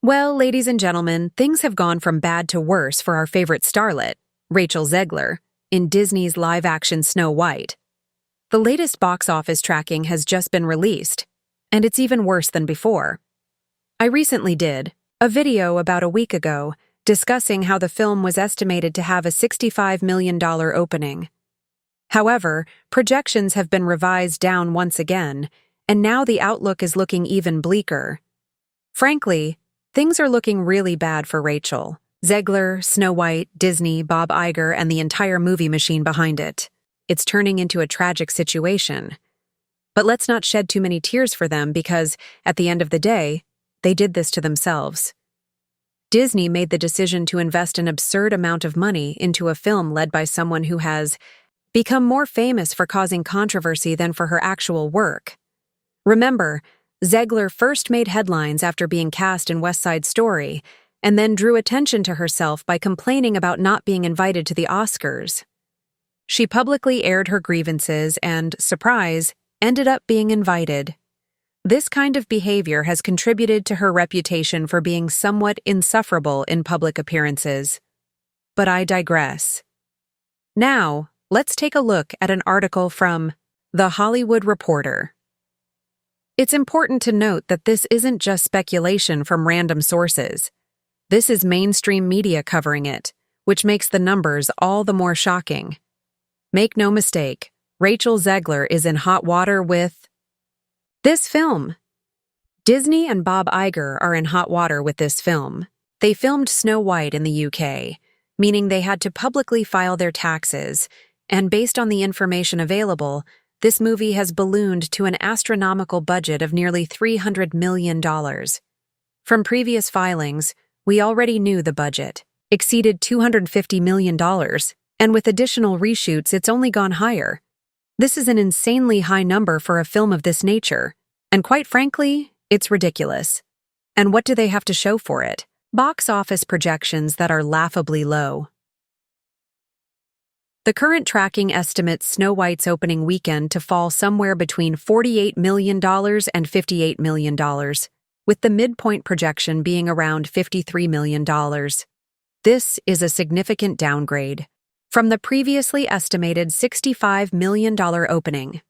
Well, ladies and gentlemen, things have gone from bad to worse for our favorite starlet, Rachel Zegler, in Disney's live-action Snow White. The latest box office tracking has just been released, and it's even worse than before. I recently did a video about a week ago discussing how the film was estimated to have a $65 million opening. However, projections have been revised down once again, and now the outlook is looking even bleaker. Frankly, things are looking really bad for Rachel, Zegler, Snow White, Disney, Bob Iger, and the entire movie machine behind it. It's turning into a tragic situation. But let's not shed too many tears for them because, at the end of the day, they did this to themselves. Disney made the decision to invest an absurd amount of money into a film led by someone who has become more famous for causing controversy than for her actual work. Remember, Zegler first made headlines after being cast in West Side Story, and then drew attention to herself by complaining about not being invited to the Oscars. She publicly aired her grievances and, surprise, ended up being invited. This kind of behavior has contributed to her reputation for being somewhat insufferable in public appearances. But I digress. Now, let's take a look at an article from The Hollywood Reporter. It's important to note that this isn't just speculation from random sources. This is mainstream media covering it, which makes the numbers all the more shocking. Make no mistake, Rachel Zegler is in hot water with this film. Disney and Bob Iger are in hot water with this film. They filmed Snow White in the UK, meaning they had to publicly file their taxes, and based on the information available, this movie has ballooned to an astronomical budget of nearly $300 million. From previous filings, we already knew the budget exceeded $250 million, and with additional reshoots, it's only gone higher. This is an insanely high number for a film of this nature, and quite frankly, it's ridiculous. And what do they have to show for it? Box office projections that are laughably low. The current tracking estimates Snow White's opening weekend to fall somewhere between $48 million and $58 million, with the midpoint projection being around $53 million. This is a significant downgrade from the previously estimated $65 million opening.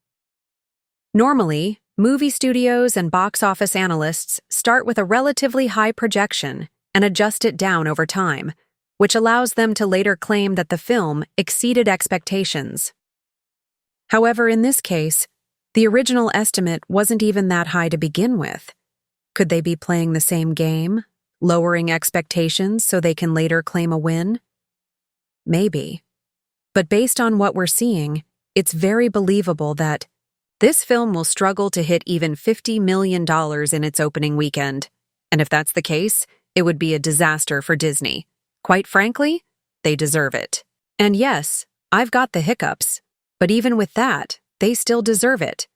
Normally, movie studios and box office analysts start with a relatively high projection and adjust it down over time, which allows them to later claim that the film exceeded expectations. However, in this case, the original estimate wasn't even that high to begin with. Could they be playing the same game, lowering expectations so they can later claim a win? Maybe. But based on what we're seeing, it's very believable that this film will struggle to hit even $50 million in its opening weekend. And if that's the case, it would be a disaster for Disney. Quite frankly, they deserve it. And yes, I've got the hiccups, but even with that, they still deserve it.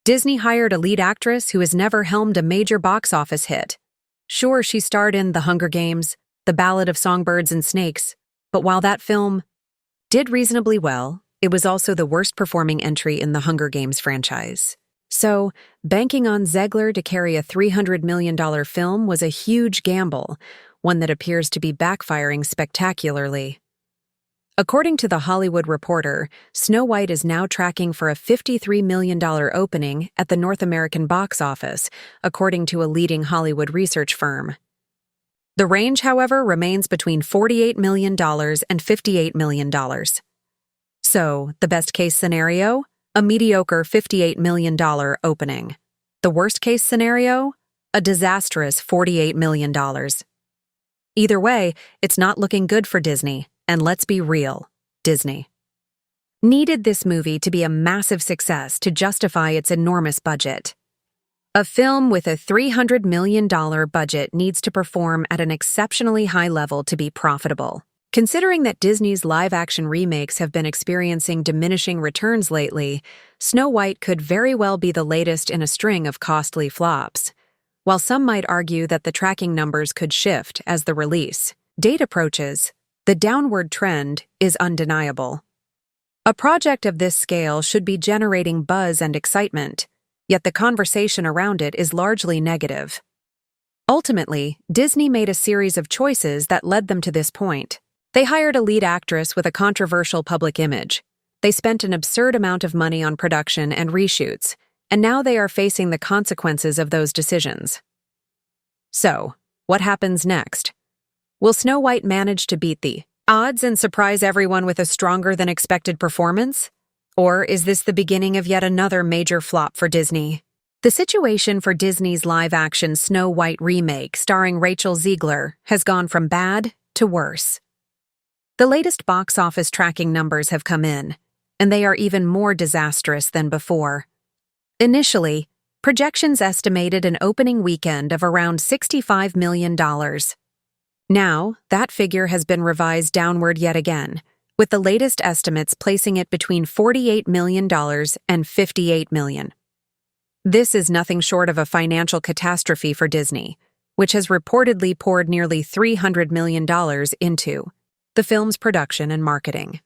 Disney hired a lead actress who has never helmed a major box office hit. Sure, she starred in The Hunger Games, The Ballad of Songbirds and Snakes, but while that film did reasonably well, it was also the worst-performing entry in the Hunger Games franchise. So, banking on Zegler to carry a $300 million film was a huge gamble, one that appears to be backfiring spectacularly. According to The Hollywood Reporter, Snow White is now tracking for a $53 million opening at the North American box office, according to a leading Hollywood research firm. The range, however, remains between $48 million and $58 million. So, the best-case scenario? A mediocre $58 million opening. The worst-case scenario? A disastrous $48 million. Either way, it's not looking good for Disney, and let's be real, Disney needed this movie to be a massive success to justify its enormous budget. A film with a $300 million budget needs to perform at an exceptionally high level to be profitable. Considering that Disney's live-action remakes have been experiencing diminishing returns lately, Snow White could very well be the latest in a string of costly flops. While some might argue that the tracking numbers could shift as the release date approaches, the downward trend is undeniable. A project of this scale should be generating buzz and excitement, yet the conversation around it is largely negative. Ultimately, Disney made a series of choices that led them to this point. They hired a lead actress with a controversial public image. They spent an absurd amount of money on production and reshoots, and now they are facing the consequences of those decisions. So, what happens next? Will Snow White manage to beat the odds and surprise everyone with a stronger than expected performance? Or is this the beginning of yet another major flop for Disney? The situation for Disney's live-action Snow White remake starring Rachel Zegler has gone from bad to worse. The latest box office tracking numbers have come in, and they are even more disastrous than before. Initially, projections estimated an opening weekend of around $65 million. Now, that figure has been revised downward yet again, with the latest estimates placing it between $48 million and $58 million. This is nothing short of a financial catastrophe for Disney, which has reportedly poured nearly $300 million into the film's production and marketing.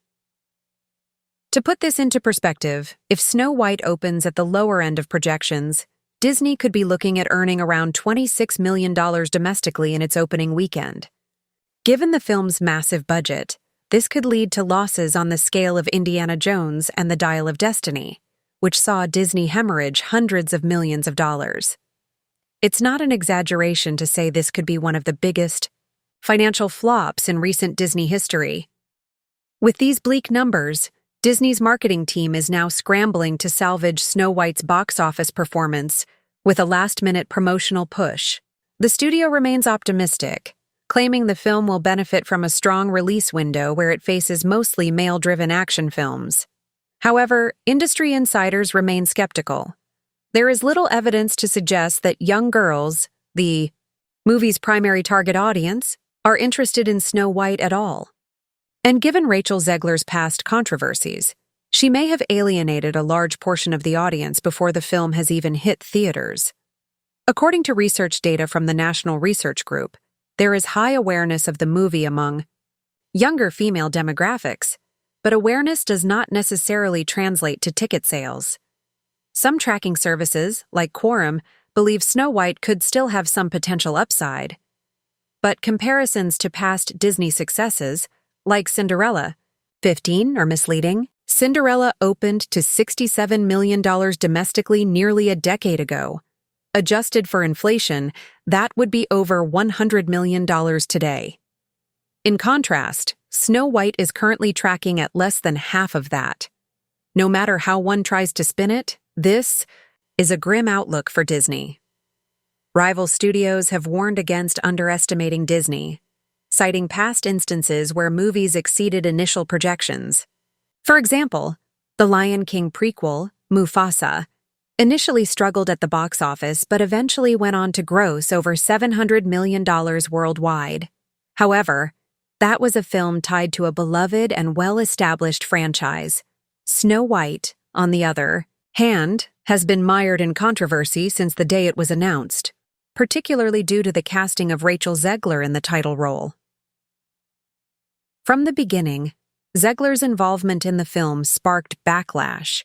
To put this into perspective, if Snow White opens at the lower end of projections, Disney could be looking at earning around $26 million domestically in its opening weekend. Given the film's massive budget, this could lead to losses on the scale of Indiana Jones and the Dial of Destiny, which saw Disney hemorrhage hundreds of millions of dollars. It's not an exaggeration to say this could be one of the biggest financial flops in recent Disney history. With these bleak numbers, Disney's marketing team is now scrambling to salvage Snow White's box office performance with a last-minute promotional push. The studio remains optimistic, claiming the film will benefit from a strong release window where it faces mostly male-driven action films. However, industry insiders remain skeptical. There is little evidence to suggest that young girls, the movie's primary target audience, are interested in Snow White at all. And given Rachel Zegler's past controversies, she may have alienated a large portion of the audience before the film has even hit theaters. According to research data from the National Research Group, there is high awareness of the movie among younger female demographics, but awareness does not necessarily translate to ticket sales. Some tracking services, like Quorum, believe Snow White could still have some potential upside. But comparisons to past Disney successes, like Cinderella, 15 are misleading. Cinderella opened to $67 million domestically nearly a decade ago. Adjusted for inflation, that would be over $100 million today. In contrast, Snow White is currently tracking at less than half of that. No matter how one tries to spin it, this is a grim outlook for Disney. Rival studios have warned against underestimating Disney, citing past instances where movies exceeded initial projections. For example, the Lion King prequel, Mufasa, initially struggled at the box office but eventually went on to gross over $700 million worldwide. However, that was a film tied to a beloved and well-established franchise. Snow White, on the other hand, has been mired in controversy since the day it was announced, particularly due to the casting of Rachel Zegler in the title role. From the beginning, Zegler's involvement in the film sparked backlash.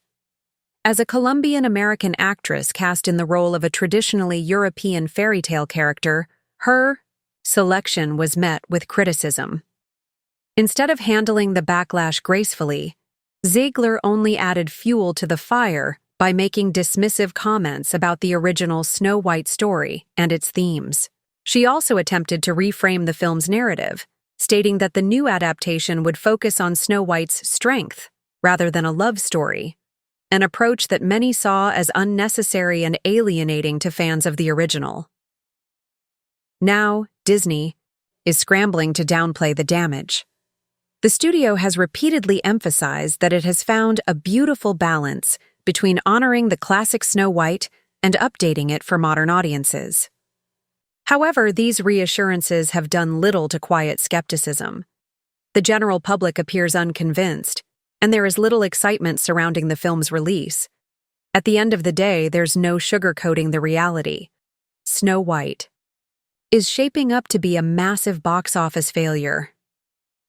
As a Colombian-American actress cast in the role of a traditionally European fairy tale character, her selection was met with criticism. Instead of handling the backlash gracefully, Zegler only added fuel to the fire by making dismissive comments about the original Snow White story and its themes. She also attempted to reframe the film's narrative, stating that the new adaptation would focus on Snow White's strength rather than a love story, an approach that many saw as unnecessary and alienating to fans of the original. Now, Disney is scrambling to downplay the damage. The studio has repeatedly emphasized that it has found a beautiful balance between honoring the classic Snow White and updating it for modern audiences. However, these reassurances have done little to quiet skepticism. The general public appears unconvinced, and there is little excitement surrounding the film's release. At the end of the day, there's no sugarcoating the reality. Snow White is shaping up to be a massive box office failure.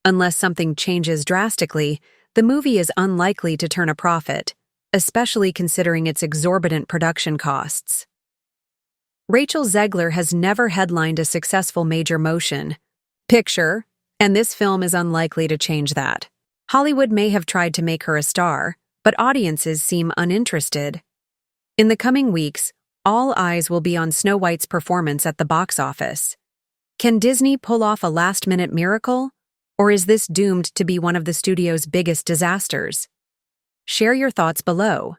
Unless something changes drastically, the movie is unlikely to turn a profit, especially considering its exorbitant production costs. Rachel Zegler has never headlined a successful major motion picture, and this film is unlikely to change that. Hollywood may have tried to make her a star, but audiences seem uninterested. In the coming weeks, all eyes will be on Snow White's performance at the box office. Can Disney pull off a last-minute miracle, or is this doomed to be one of the studio's biggest disasters? Share your thoughts below.